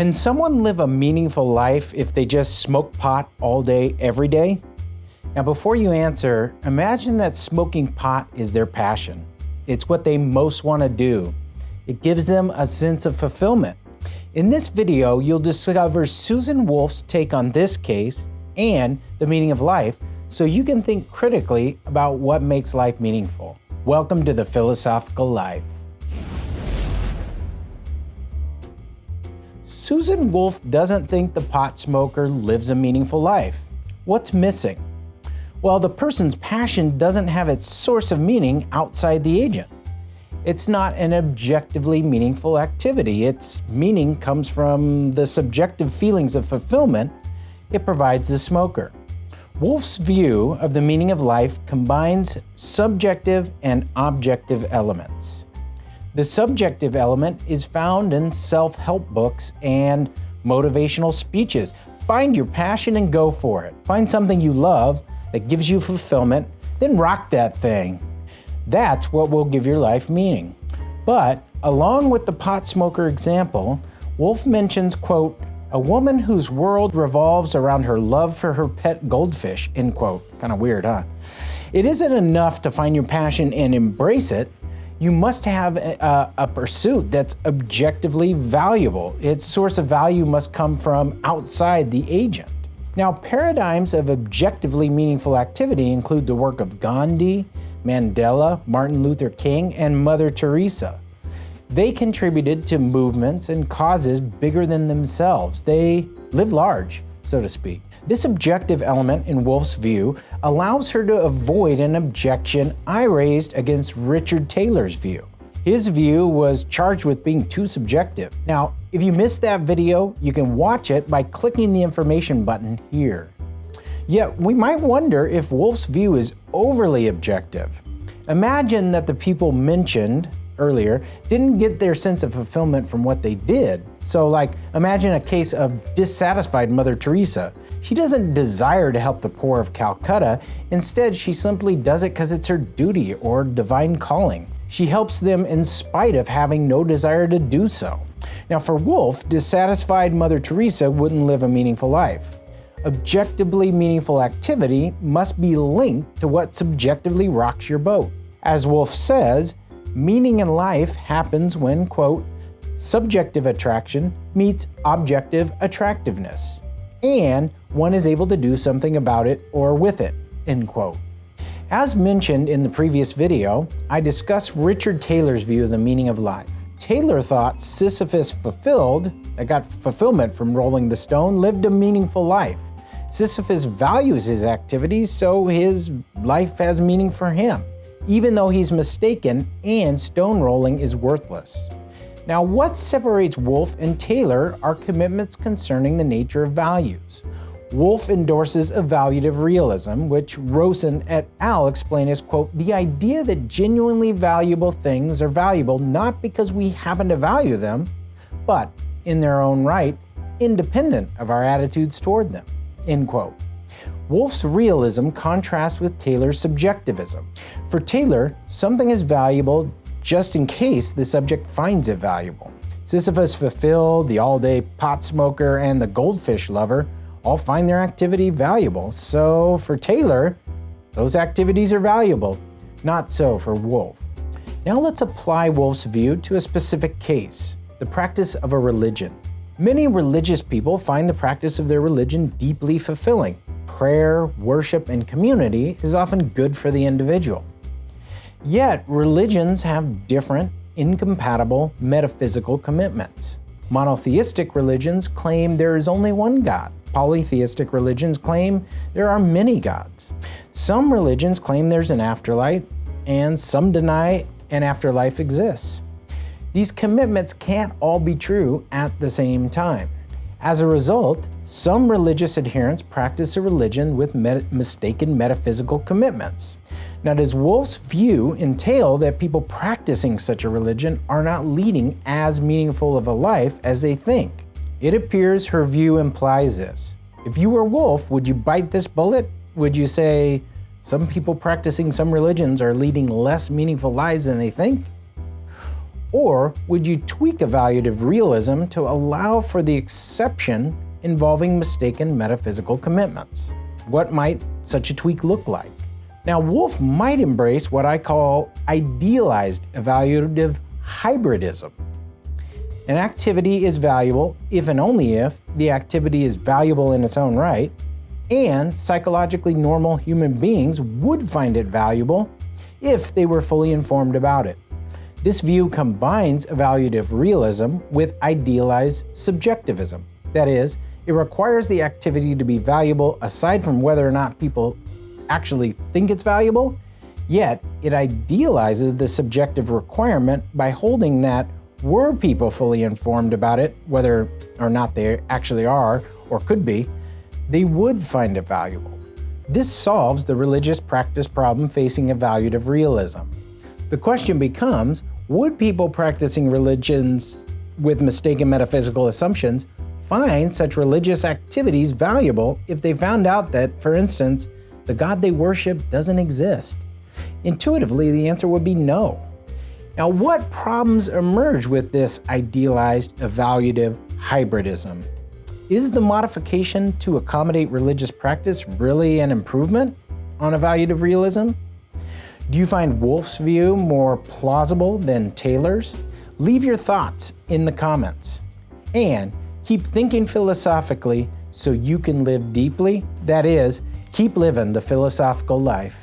Can someone live a meaningful life if they just smoke pot all day, every day? Now, before you answer, imagine that smoking pot is their passion. It's what they most want to do. It gives them a sense of fulfillment. In this video, you'll discover Susan Wolf's take on this case and the meaning of life, so you can think critically about what makes life meaningful. Welcome to the Philosophical Life. Susan Wolf doesn't think the pot smoker lives a meaningful life. What's missing? Well, the person's passion doesn't have its source of meaning outside the agent. It's not an objectively meaningful activity. Its meaning comes from the subjective feelings of fulfillment it provides the smoker. Wolf's view of the meaning of life combines subjective and objective elements. The subjective element is found in self-help books and motivational speeches. Find your passion and go for it. Find something you love that gives you fulfillment, then rock that thing. That's what will give your life meaning. But along with the pot smoker example, Wolf mentions, quote, a woman whose world revolves around her love for her pet goldfish, end quote. Kind of weird, huh? It isn't enough to find your passion and embrace it. You must have a pursuit that's objectively valuable. Its source of value must come from outside the agent. Now, paradigms of objectively meaningful activity include the work of Gandhi, Mandela, Martin Luther King, and Mother Teresa. They contributed to movements and causes bigger than themselves. They live large, so to speak. This objective element in Wolf's view allows her to avoid an objection I raised against Richard Taylor's view. His view was charged with being too subjective. Now, if you missed that video, you can watch it by clicking the information button here. Yet, we might wonder if Wolf's view is overly objective. Imagine that the people mentioned earlier didn't get their sense of fulfillment from what they did. So imagine a case of dissatisfied Mother Teresa. She doesn't desire to help the poor of Calcutta. Instead, she simply does it because it's her duty or divine calling. She helps them in spite of having no desire to do so. Now, for Wolf, dissatisfied Mother Teresa wouldn't live a meaningful life. Objectively meaningful activity must be linked to what subjectively rocks your boat. As Wolf says, meaning in life happens when, quote, subjective attraction meets objective attractiveness, and one is able to do something about it or with it, end quote. As mentioned in the previous video, I discussed Richard Taylor's view of the meaning of life. Taylor thought Sisyphus that got fulfillment from rolling the stone, lived a meaningful life. Sisyphus values his activities, so his life has meaning for him, even though he's mistaken and stone rolling is worthless. Now, what separates Wolf and Taylor are commitments concerning the nature of values. Wolf endorses evaluative realism, which Rosen et al. Explain as, quote, the idea that genuinely valuable things are valuable not because we happen to value them, but in their own right, independent of our attitudes toward them, end quote. Wolf's realism contrasts with Taylor's subjectivism. For Taylor, something is valuable just in case the subject finds it valuable. Sisyphus fulfilled, the all-day pot smoker, and the goldfish lover all find their activity valuable. So for Taylor, those activities are valuable. Not so for Wolf. Now let's apply Wolf's view to a specific case, the practice of a religion. Many religious people find the practice of their religion deeply fulfilling. Prayer, worship, and community is often good for the individual. Yet, religions have different, incompatible, metaphysical commitments. Monotheistic religions claim there is only one God. Polytheistic religions claim there are many gods. Some religions claim there's an afterlife, and some deny an afterlife exists. These commitments can't all be true at the same time. As a result, some religious adherents practice a religion with mistaken metaphysical commitments. Now, does Wolf's view entail that people practicing such a religion are not leading as meaningful of a life as they think? It appears her view implies this. If you were Wolf, would you bite this bullet? Would you say, some people practicing some religions are leading less meaningful lives than they think? Or would you tweak evaluative realism to allow for the exception involving mistaken metaphysical commitments? What might such a tweak look like? Now, Wolf might embrace what I call idealized evaluative hybridism. An activity is valuable if and only if the activity is valuable in its own right, and psychologically normal human beings would find it valuable if they were fully informed about it. This view combines evaluative realism with idealized subjectivism. That is, it requires the activity to be valuable aside from whether or not people actually think it's valuable, yet it idealizes the subjective requirement by holding that were people fully informed about it, whether or not they actually are or could be, they would find it valuable. This solves the religious practice problem facing evaluative realism. The question becomes, would people practicing religions with mistaken metaphysical assumptions find such religious activities valuable if they found out that, for instance, the God they worship doesn't exist? Intuitively, the answer would be no. Now, what problems emerge with this idealized evaluative hybridism? Is the modification to accommodate religious practice really an improvement on evaluative realism? Do you find Wolf's view more plausible than Taylor's? Leave your thoughts in the comments. And keep thinking philosophically so you can live deeply. That is, keep living the philosophical life.